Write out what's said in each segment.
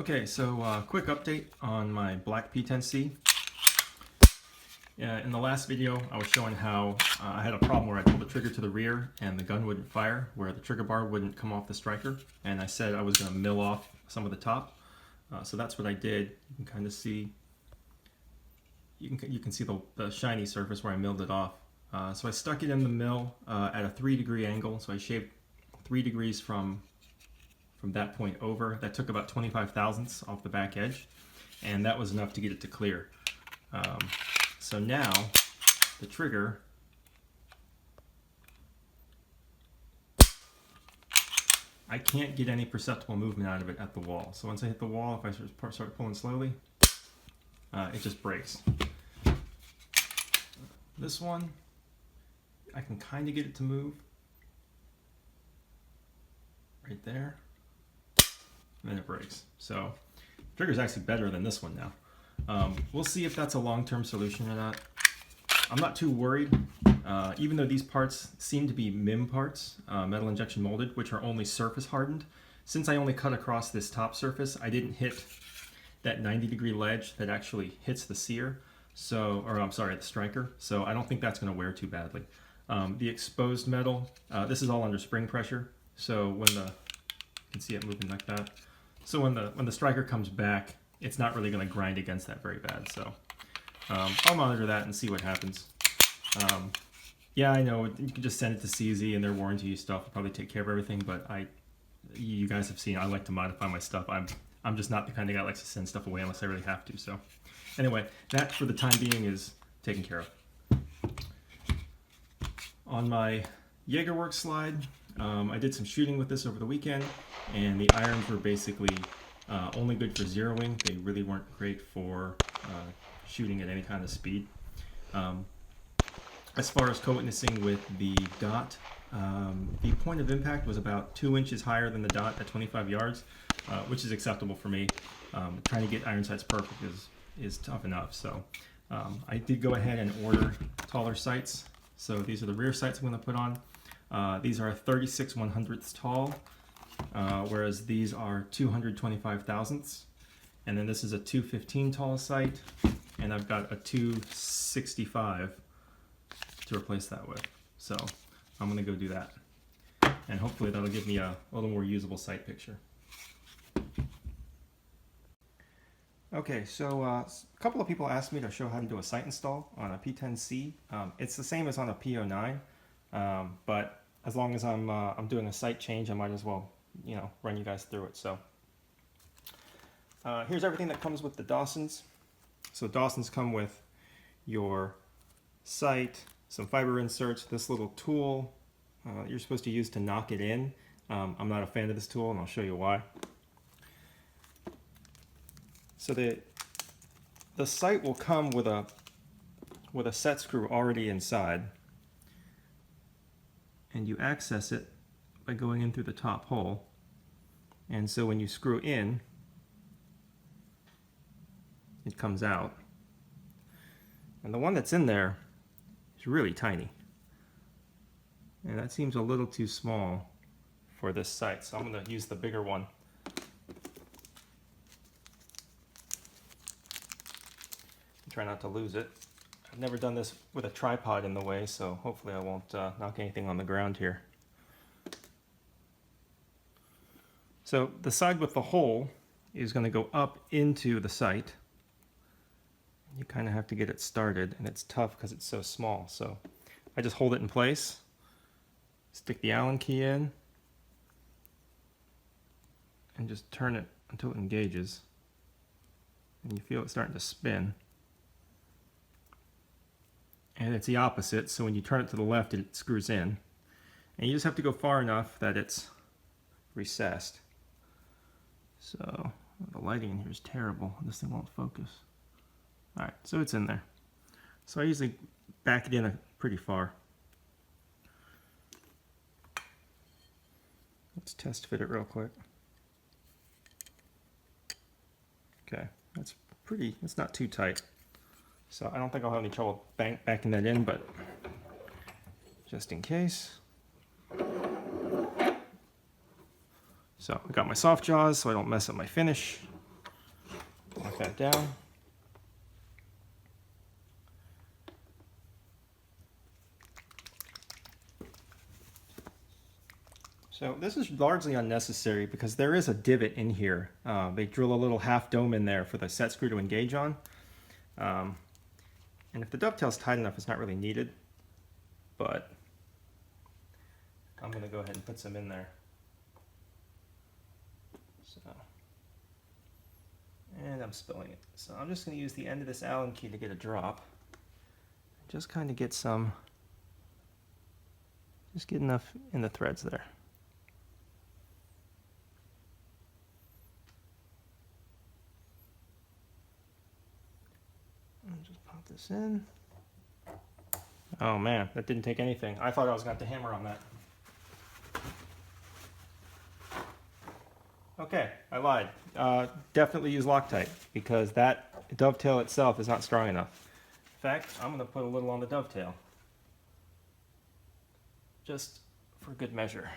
Okay, so quick update on my black P-10C. In the last video, I was showing how I had a problem where I pulled the trigger to the rear and the gun wouldn't fire, where the trigger bar wouldn't come off the striker, and I said I was going to mill off some of the top. So that's what I did. You can kind of see, you can see the shiny surface where I milled it off. So I stuck it in the mill at a 3-degree angle. So I shaved 3 degrees from that point over. That took about 25 thousandths off the back edge, and that was enough to get it to clear. So now the trigger, I can't get any perceptible movement out of it at the wall. So once I hit the wall, if I start pulling slowly, it just breaks. This one, I can kind of get it to move right there, and then it breaks. So the trigger is actually better than this one now. We'll see if that's a long-term solution or not. I'm not too worried, even though these parts seem to be MIM parts, metal injection molded, which are only surface hardened. Since I only cut across this top surface, I didn't hit that 90-degree ledge that actually hits the sear, the striker. So I don't think that's going to wear too badly. The exposed metal, this is all under spring pressure. So when you can see it moving like that. So when the striker comes back, it's not really going to grind against that very bad. So I'll monitor that and see what happens. Yeah, I know you can just send it to CZ and their warranty stuff will probably take care of everything. But you guys have seen I like to modify my stuff. I'm just not the kind of guy that likes to send stuff away unless I really have to. So anyway, that for the time being is taken care of. On my Jaegerworks slide, I did some shooting with this over the weekend, and the irons were basically only good for zeroing. They really weren't great for shooting at any kind of speed. As far as co-witnessing with the dot, the point of impact was about 2 inches higher than the dot at 25 yards, which is acceptable for me. Trying to get iron sights perfect is tough enough. So I did go ahead and order taller sights. So these are the rear sights I'm going to put on. These are 36 100ths tall, whereas these are 225 thousandths. And then this is a 215 tall sight, and I've got a 265 to replace that with. So I'm going to go do that. And hopefully that'll give me a little more usable sight picture. Okay, so a couple of people asked me to show how to do a sight install on a P-10C. It's the same as on a P-09, but as long as I'm doing a sight change, I might as well, run you guys through it. So here's everything that comes with the Dawsons. So Dawsons come with your sight, some fiber inserts, this little tool you're supposed to use to knock it in. I'm not a fan of this tool, and I'll show you why. So the sight will come with a set screw already inside, and you access it by going in through the top hole. And so when you screw in, it comes out. And the one that's in there is really tiny. And that seems a little too small for this sight, so I'm going to use the bigger one. Try not to lose it. I've never done this with a tripod in the way, so hopefully I won't knock anything on the ground here. So the side with the hole is going to go up into the sight. You kind of have to get it started, and it's tough because it's so small. So I just hold it in place, stick the Allen key in, and just turn it until it engages. And you feel it starting to spin. And it's the opposite, so when you turn it to the left, it screws in. And you just have to go far enough that it's recessed. So the lighting in here is terrible. This thing won't focus. Alright, so it's in there. So I usually back it in pretty far. Let's test fit it real quick. Okay, it's not too tight. So I don't think I'll have any trouble backing that in, but just in case. So I got my soft jaws so I don't mess up my finish. knock that down. So this is largely unnecessary because there is a divot in here. They drill a little half dome in there for the set screw to engage on. And if the dovetail's tight enough, it's not really needed. But I'm going to go ahead and put some in there. So, and I'm spilling it. So I'm just going to use the end of this Allen key to get a drop. Just kind of get some, just get enough in the threads there. And just pop this in. Oh man, that didn't take anything. I thought I was going to have to hammer on that. Okay, I lied. Definitely use Loctite because that dovetail itself is not strong enough. In fact, I'm going to put a little on the dovetail. Just for good measure.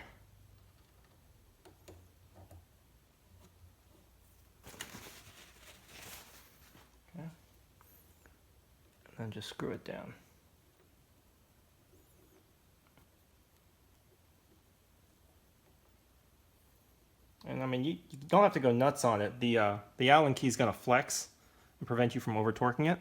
Okay. And then just screw it down. And I mean, you don't have to go nuts on it. The Allen key is going to flex and prevent you from over torquing it.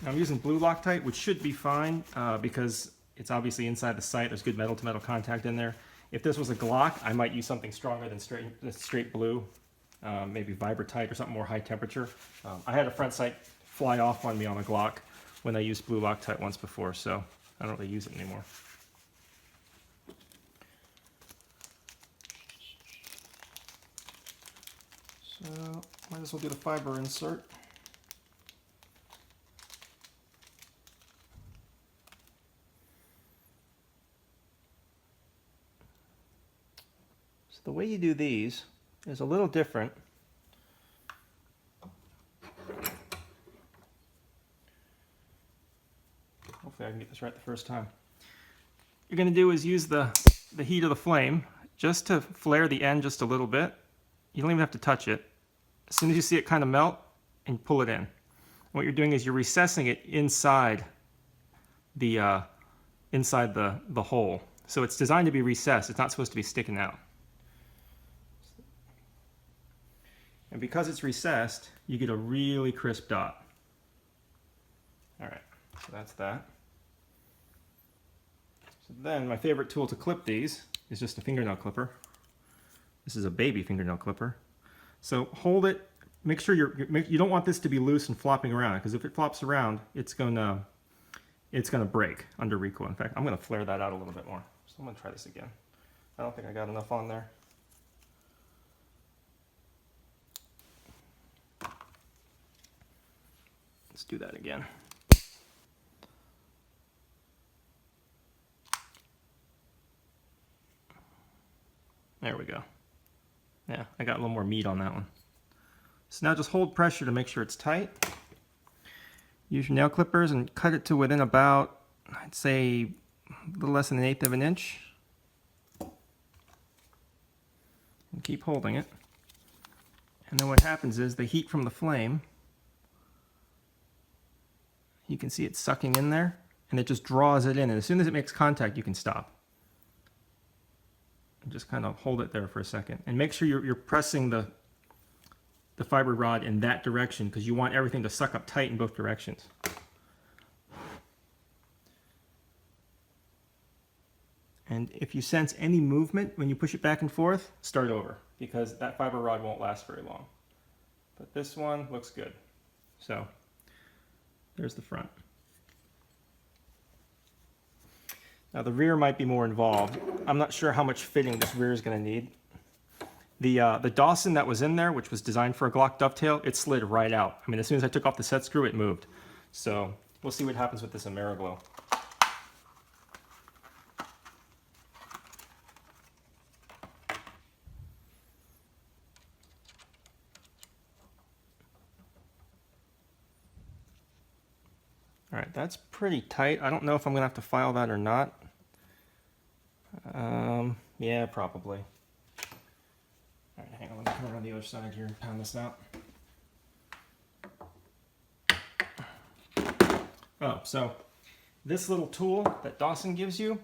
Now I'm using blue Loctite, which should be fine because it's obviously inside the sight. There's good metal-to-metal contact in there. If this was a Glock, I might use something stronger than straight blue, maybe Vibratite or something more high temperature. I had a front sight fly off on me on a Glock when I used blue Loctite once before, so I don't really use it anymore. So might as well do the fiber insert. So the way you do these is a little different. Hopefully I can get this right the first time. What you're going to do is use the heat of the flame just to flare the end just a little bit. You don't even have to touch it. As soon as you see it kind of melt, and pull it in. What you're doing is you're recessing it inside the hole. So it's designed to be recessed. It's not supposed to be sticking out. And because it's recessed, you get a really crisp dot. All right, so that's that. So then my favorite tool to clip these is just a fingernail clipper. This is a baby fingernail clipper. So hold it, make sure you don't want this to be loose and flopping around, because if it flops around, it's gonna break under recoil. In fact, I'm gonna flare that out a little bit more. So I'm gonna try this again. I don't think I got enough on there. Let's do that again. There we go. Yeah, I got a little more meat on that one. So now just hold pressure to make sure it's tight. Use your nail clippers and cut it to within about, I'd say, a little less than 1/8 of an inch. And keep holding it. And then what happens is the heat from the flame, you can see it sucking in there, and it just draws it in. And as soon as it makes contact, you can stop. Just kind of hold it there for a second and make sure you're pressing the fiber rod in that direction, because you want everything to suck up tight in both directions. And if you sense any movement when you push it back and forth, start over, because that fiber rod won't last very long. But this one looks good. So there's the front. Now the rear might be more involved. I'm not sure how much fitting this rear is going to need. The Dawson that was in there, which was designed for a Glock dovetail, it slid right out. I mean, as soon as I took off the set screw, it moved. So we'll see what happens with this Ameriglow. All right, that's pretty tight. I don't know if I'm gonna have to file that or not. Yeah, probably. All right, hang on. turn on the other side here and pound this out. Oh, so this little tool that Dawson gives you,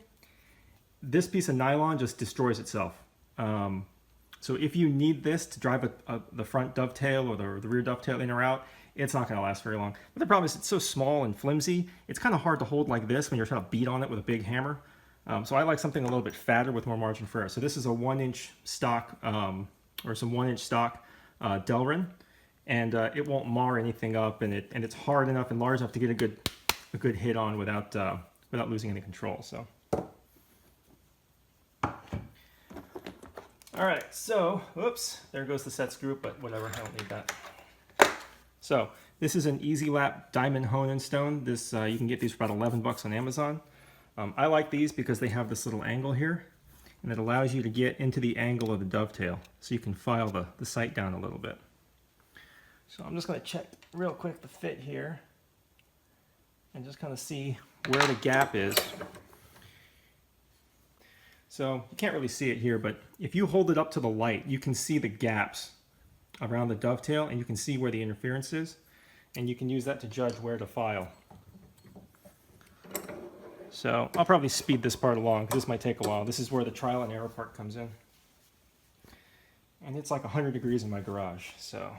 this piece of nylon just destroys itself. So if you need this to drive the front dovetail or the rear dovetail in or out, it's not going to last very long. But the problem is it's so small and flimsy, it's kind of hard to hold like this when you're trying to beat on it with a big hammer. So I like something a little bit fatter with more margin for error. So this is a 1-inch stock, or some 1-inch stock Delrin, and it won't mar anything up, and it's hard enough and large enough to get a good hit on without losing any control. So. All right, so, whoops, there goes the set screw, but whatever, I don't need that. So, this is an Easy Lap Diamond Hone-In Stone. This, you can get these for about 11 bucks on Amazon. I like these because they have this little angle here, and it allows you to get into the angle of the dovetail, so you can file the sight down a little bit. So I'm just going to check real quick the fit here, and just kind of see where the gap is. So you can't really see it here, but if you hold it up to the light, you can see the gaps around the dovetail, and you can see where the interference is, and you can use that to judge where to file. So I'll probably speed this part along, because this might take a while. This is where the trial and error part comes in. And it's like 100 degrees in my garage, so.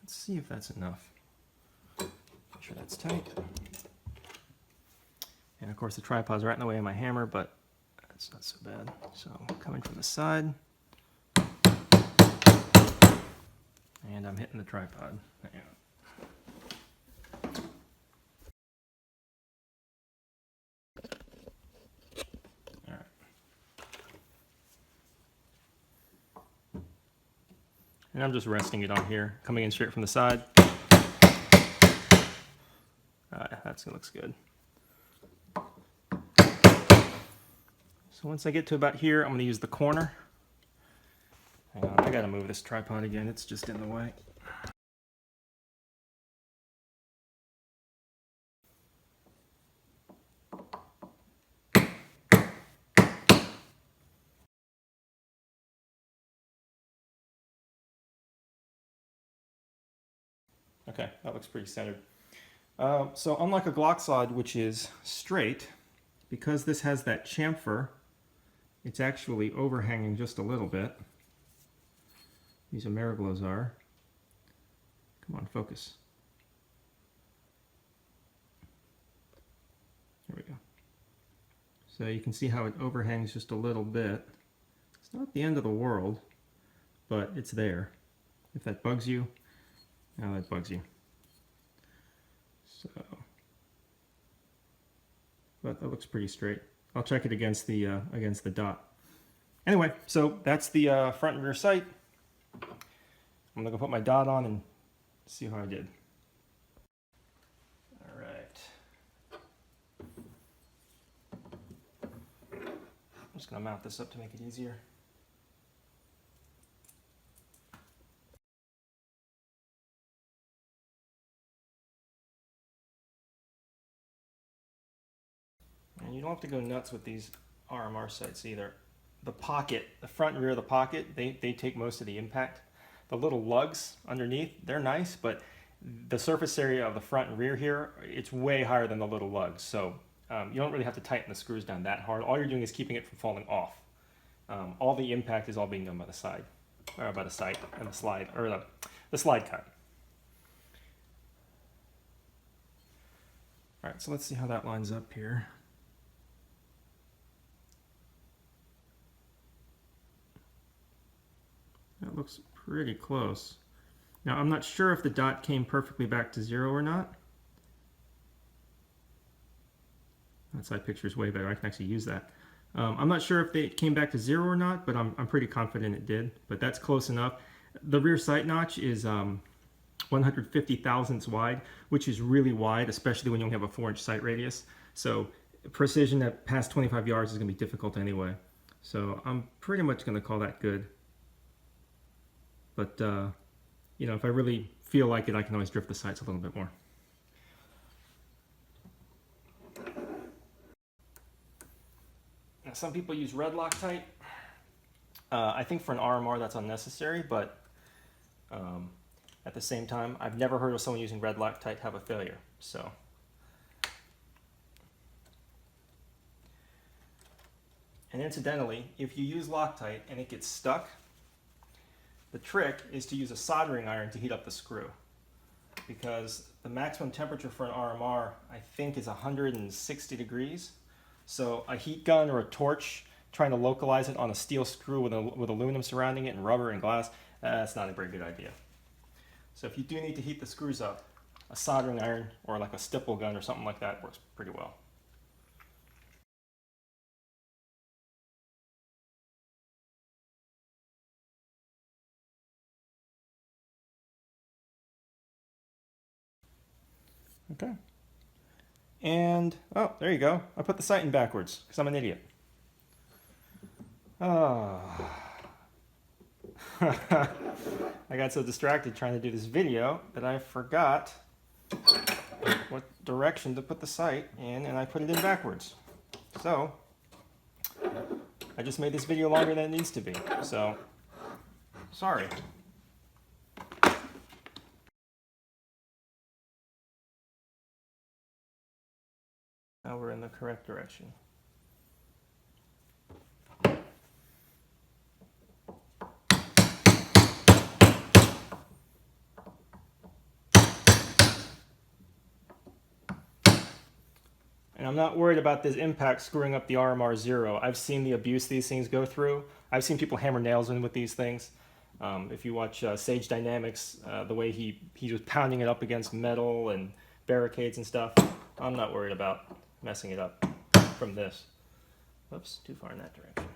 Let's see if that's enough. Make sure that's tight. And of course the tripod's right in the way of my hammer, but that's not so bad. So coming from the side. And I'm hitting the tripod. Hang on. All right. And I'm just resting it on here, coming in straight from the side. That looks good. So once I get to about here, I'm going to use the corner. Hang on, I got to move this tripod again. It's just in the way. Okay, that looks pretty centered. So unlike a Glock slide, which is straight, because this has that chamfer, it's actually overhanging just a little bit. These Ameriglos are. Come on, focus. There we go. So you can see how it overhangs just a little bit. It's not the end of the world, but it's there. If that bugs you, now that bugs you. So, but that looks pretty straight. I'll check it against the dot. Anyway, so that's the front and rear sight. I'm gonna go put my dot on and see how I did. All right. I'm just gonna mount this up to make it easier. And you don't have to go nuts with these RMR sights either. The pocket, the front and rear of the pocket, they take most of the impact. The little lugs underneath, they're nice, but the surface area of the front and rear here, it's way higher than the little lugs. So you don't really have to tighten the screws down that hard. All you're doing is keeping it from falling off. All the impact is all being done by the side, or by the sight and the slide, or the slide cut. All right, so let's see how that lines up here. That looks pretty close. Now I'm not sure if the dot came perfectly back to 0 or not. That side picture is way better. I can actually use that. I'm not sure if it came back to 0 or not, but I'm pretty confident it did. But that's close enough. The rear sight notch is 150 thousandths wide, which is really wide, especially when you only have a 4-inch sight radius. So precision at past 25 yards is going to be difficult anyway. So I'm pretty much going to call that good. But you know, if I really feel like it, I can always drift the sights a little bit more. Now, some people use red Loctite. I think for an RMR that's unnecessary, but at the same time, I've never heard of someone using red Loctite have a failure. So, and incidentally, if you use Loctite and it gets stuck, the trick is to use a soldering iron to heat up the screw, because the maximum temperature for an RMR, I think, is 160 degrees. So a heat gun or a torch trying to localize it on a steel screw with aluminum surrounding it and rubber and glass, that's not a very good idea. So if you do need to heat the screws up, a soldering iron or like a stipple gun or something like that works pretty well. Okay. And, oh, there you go. I put the sight in backwards because I'm an idiot. Oh. I got so distracted trying to do this video that I forgot what direction to put the sight in, and I put it in backwards. So, I just made this video longer than it needs to be. So, sorry. Now we're in the correct direction. And I'm not worried about this impact screwing up the RMR 0. I've seen the abuse these things go through. I've seen people hammer nails in with these things. If you watch Sage Dynamics, the way he was pounding it up against metal and barricades and stuff, I'm not worried about messing it up from this. Whoops, too far in that direction.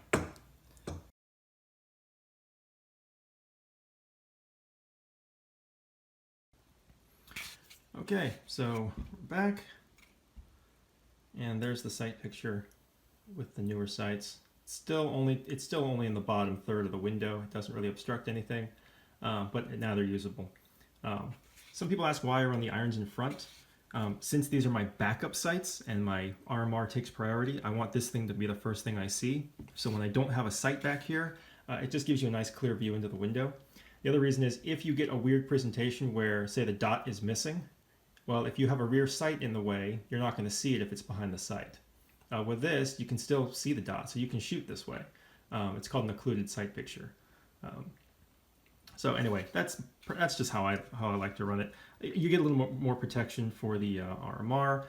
Okay, so we're back. And there's the sight picture with the newer sights. It's still only in the bottom third of the window. It doesn't really obstruct anything, but now they're usable. Some people ask why I run the irons in front. Since these are my backup sights and my RMR takes priority, I want this thing to be the first thing I see. So when I don't have a sight back here, it just gives you a nice clear view into the window. The other reason is if you get a weird presentation where, say, the dot is missing, well, if you have a rear sight in the way, you're not going to see it if it's behind the sight. With this, you can still see the dot, so you can shoot this way. It's called an occluded sight picture. So anyway, that's just how I like to run it. You get a little more protection for the RMR.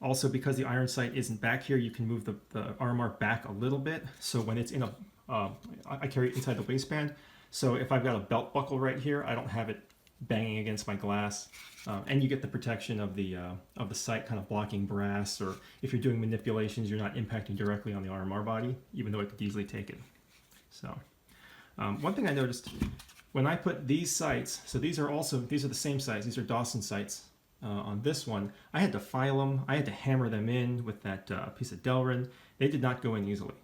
Also, because the iron sight isn't back here, you can move the RMR back a little bit. So when it's in a, I carry it inside the waistband. So if I've got a belt buckle right here, I don't have it banging against my glass, and you get the protection of the sight kind of blocking brass, or if you're doing manipulations, you're not impacting directly on the RMR body, even though it could easily take it. So one thing I noticed when I put these sights, so these are the same sights, these are Dawson sights. On this one, I had to file them, I had to hammer them in with that piece of Delrin. They did not go in easily.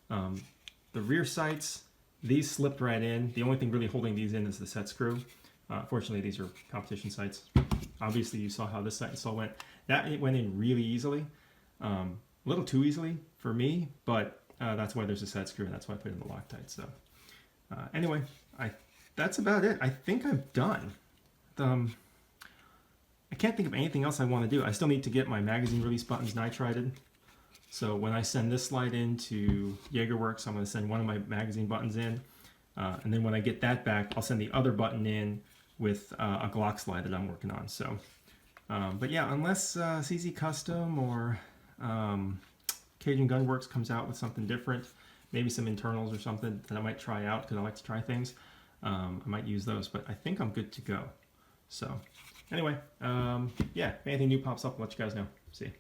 The rear sights, these slipped right in. The only thing really holding these in is the set screw. Fortunately, these are competition sights. Obviously, you saw how this sight install went. It went in really easily, a little too easily for me, but that's why there's a set screw, and that's why I put in the Loctite. So anyway, that's about it. I think I'm done. I can't think of anything else I want to do. I still need to get my magazine release buttons nitrided. So when I send this slide into JagerWorks, I'm going to send one of my magazine buttons in. And then when I get that back, I'll send the other button in with a Glock slide that I'm working on. So, but yeah, unless CZ Custom or Cajun Gunworks comes out with something different, maybe some internals or something that I might try out because I like to try things, I might use those. But I think I'm good to go. So anyway, yeah, if anything new pops up, I'll let you guys know. See you.